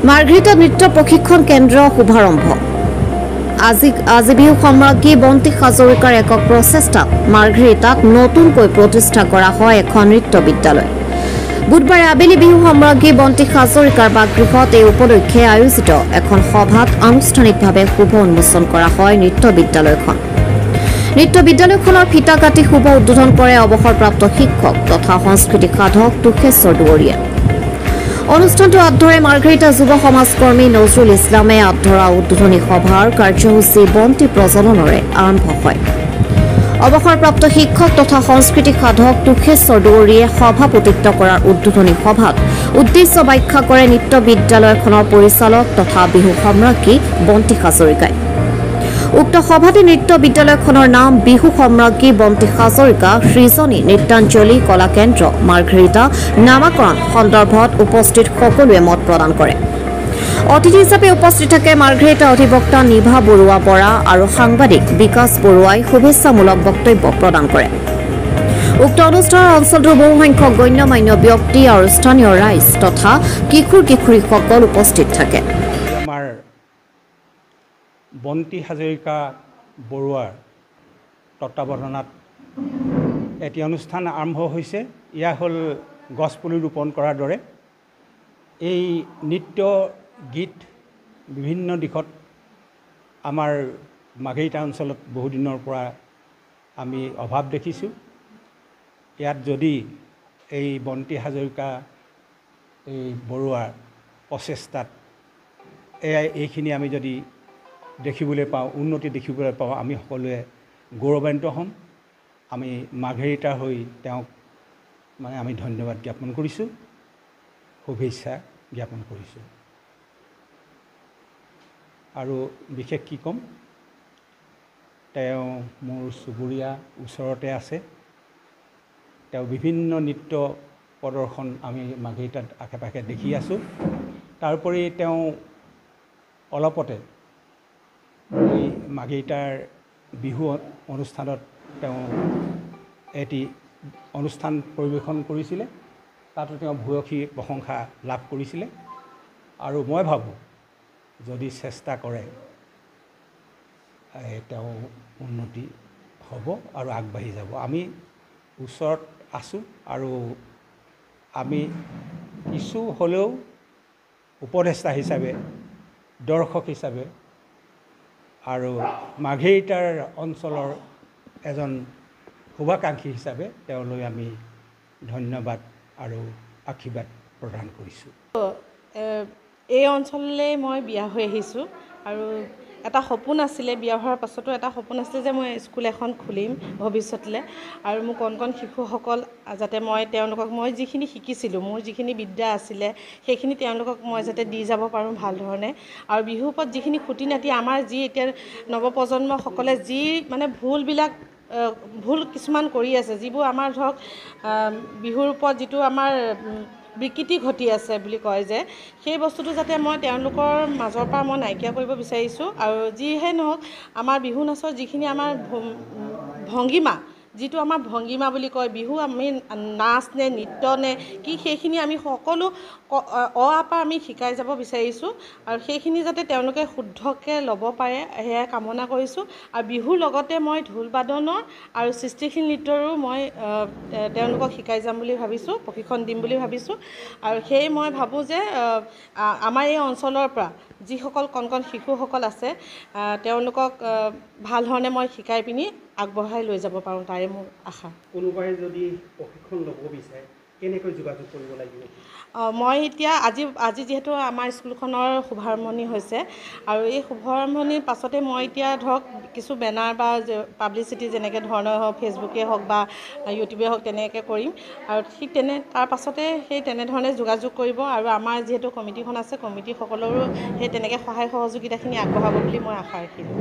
মাৰ্ঘেৰিটা নৃত্য প্ৰশিক্ষণ কেন্দ্ৰ শুভাৰম্ভ। আজি বিহু সম্ৰাজ্ঞী বন্তি হাজৰিকাৰ একক প্ৰচেষ্টাত মাৰ্ঘেৰিটাত নতুনকৈ প্ৰতিষ্ঠা কৰা হয় এখন নৃত্য বিদ্যালয়। বুধবাৰে আবেলি বিহু সম্ৰাজ্ঞী বন্তি হাজৰিকাৰ বাসগৃহত এই উপলক্ষে আয়োজিত এখন সভাত আনুষ্ঠানিকভাৱে শুভ উন্মোচন কৰা হয় নৃত্য বিদ্যালয়খন। নৃত্য বিদ্যালয়খনৰ ফিতা কাটি শুভ উদ্বোধন কৰে অৱসৰপ্ৰাপ্ত শিক্ষক তথা সাংস্কৃতিক সাধক তুষেশ্বৰ দুৱৰীয়ে। অনুষ্ঠানটো আধৰে মাৰ্ঘেৰিটা যুৱ সমাজকৰ্মী নজৰুল ইছলামে আধৰা উদ্বোধনী সভাৰ কাৰ্যসূচী বন্তি প্ৰজ্বলনেৰে আৰম্ভ হয়। অৱসৰপ্ৰাপ্ত শিক্ষক তথা সাংস্কৃতিক সাধক তুষেশ্বৰ দুৱৰীয়ে সভাপতিত্ব কৰাৰ উদ্বোধনী সভাত উদ্দেশ্য ব্যাখ্যা কৰে নৃত্য বিদ্যালয়খনৰ পৰিচালক তথা বিহু সম্ৰাজ্ঞী বন্তি হাজৰিকাই। উক্ত সভাতে নৃত্য বিদ্যালয়খনৰ নাম বিহু সম্ৰাজ্ঞী বন্তি হাজৰিকা সৃজনী নৃত্যাঞ্জলি কলা কেন্দ্ৰ মাৰ্ঘেৰিটা নামাকৰণ সন্দৰ্ভত উপস্থিত সকলোৱে মত প্ৰদান কৰে। অতিথি হিচাপে উপস্থিত থাকে মাৰ্ঘেৰিটা অধিবক্তা নিভা বৰুৱা বৰা আৰু সাংবাদিক বিকাশ বৰুৱাই শুভেচ্ছামূলক বক্তব্য প্ৰদান কৰে। উক্ত অনুষ্ঠানত অঞ্চলটোৰ বহুসংখ্যক গণ্যমান্য ব্যক্তি আৰু স্থানীয় ৰাইজ তথা কিশোৰ কিশোৰীসকল উপস্থিত থাকে। বন্তি হাজৰিকা বৰুৱাৰ তত্বাৱধানত এটি অনুষ্ঠান আৰম্ভ হৈছে। ইয়া হ'ল গছপুলি ৰোপণ কৰাৰ দৰে। এই নৃত্য গীত বিভিন্ন দিশত আমাৰ মাৰ্ঘেৰিটা অঞ্চলত বহুদিনৰ পৰা আমি অভাৱ দেখিছোঁ। ইয়াত যদি এই বন্তি হাজৰিকা এই বৰুৱাৰ প্ৰচেষ্টাত এইখিনি আমি যদি দেখিবলৈ পাওঁ, উন্নতি দেখিবলৈ পাওঁ, আমি সকলোৱে গৌৰৱান্বিত হ'ম। আমি মাৰ্ঘেৰিটাৰ হৈ তেওঁক আমি ধন্যবাদ জ্ঞাপন কৰিছোঁ, শুভেচ্ছা জ্ঞাপন কৰিছোঁ। আৰু বিশেষ কি ক'ম, তেওঁ মোৰ চুবুৰীয়া ওচৰতে আছে। তেওঁ বিভিন্ন নৃত্য প্ৰদৰ্শন আমি মাৰ্ঘেৰিটাত আশে পাশে দেখি আছোঁ। তাৰোপৰি তেওঁ অলপতে এই মাৰ্ঘেৰিটাৰ বিহু অনুষ্ঠানত তেওঁ এটি অনুষ্ঠান পৰিৱেশন কৰিছিলে। তাতো তেওঁ ভূয়সী প্ৰশংসা লাভ কৰিছিলে। আৰু মই ভাবোঁ যদি চেষ্টা কৰে তেওঁ উন্নতি হ'ব আৰু আগবাঢ়ি যাব। আমি ওচৰত আছোঁ আৰু আমি কিছু হ'লেও উপদেষ্টা হিচাপে, দৰ্শক হিচাপে আৰু মাৰ্ঘেৰিটাৰ অঞ্চলৰ এজন শুভাকাংক্ষী হিচাপে তেওঁলৈ আমি ধন্যবাদ আৰু আশীৰ্বাদ প্ৰদান কৰিছোঁ। এই অঞ্চললৈ মই বিয়া হৈ আহিছোঁ আৰু এটা সপোন আছিলে, বিয়া হোৱাৰ পাছতো এটা সপোন আছিলে যে মই স্কুল এখন খুলিম ভৱিষ্যতলৈ। আৰু মোৰ কণ শিশুসকল যাতে তেওঁলোকক মই যিখিনি শিকিছিলোঁ, মোৰ যিখিনি বিদ্যা আছিলে সেইখিনি তেওঁলোকক মই যাতে দি যাব পাৰোঁ ভাল ধৰণে। আৰু বিহুৰ ওপৰত যিখিনি খুঁটি নাটি আমাৰ যি এতিয়া নৱপ্ৰজন্মসকলে যি ভুল কিছুমান কৰি আছে, যিবোৰ আমাৰ ধৰক বিহুৰ ওপৰত যিটো আমাৰ বিকৃতি ঘটি আছে বুলি কয় যে, সেই বস্তুটো যাতে মই তেওঁলোকৰ মাজৰ পৰা মই নাইকিয়া কৰিব বিচাৰিছোঁ। আৰু যিহে নহওক আমাৰ বিহু নাচৰ যিখিনি আমাৰ ভংগীমা, যিটো আমাৰ ভংগীমা বুলি কয়, বিহু আমি নাচ নে নৃত্য নে কি, সেইখিনি আমি সকলো পৰা আমি শিকাই যাব বিচাৰিছোঁ। আৰু সেইখিনি যাতে তেওঁলোকে শুদ্ধকৈ ল'ব পাৰে সেয়া কামনা কৰিছোঁ। আৰু বিহুৰ লগতে মই ঢোল বাদনৰ আৰু সৃষ্টিশীল নৃত্যৰো মই তেওঁলোকক শিকাই যাম বুলি ভাবিছোঁ, প্ৰশিক্ষণ দিম বুলি ভাবিছোঁ। আৰু সেয়ে মই ভাবোঁ যে আমাৰ এই অঞ্চলৰ পৰা যিসকল কণ শিশুসকল আছে তেওঁলোকক ভাল ধৰণে মই শিকাই পিনি আগবঢ়াই লৈ যাব পাৰোঁ, তাৰে মোৰ আশা। কোনোবাই যদি প্ৰশিক্ষণ ল'ব বিচাৰে কেনেকৈ যোগাযোগ কৰিব লাগিব? মই এতিয়া আজি যিহেতু আমাৰ স্কুলখনৰ শুভাৰম্ভণি হৈছে আৰু এই শুভাৰম্ভণিৰ পাছতে মই এতিয়া ধৰক কিছু বেনাৰ বা পাব্লিচিটি যেনেকৈ ধৰণৰ হওক, ফেচবুকেই হওক বা ইউটিউবে হওক তেনেকৈ কৰিম। আৰু ঠিক তাৰ পাছতে সেই তেনেধৰণে যোগাযোগ কৰিব। আৰু আমাৰ যিহেতু কমিটিখন আছে, কমিটিসকলৰো সেই তেনেকৈ সহায় সহযোগিতাখিনি আগবঢ়াব বুলি মই আশা ৰাখিলোঁ।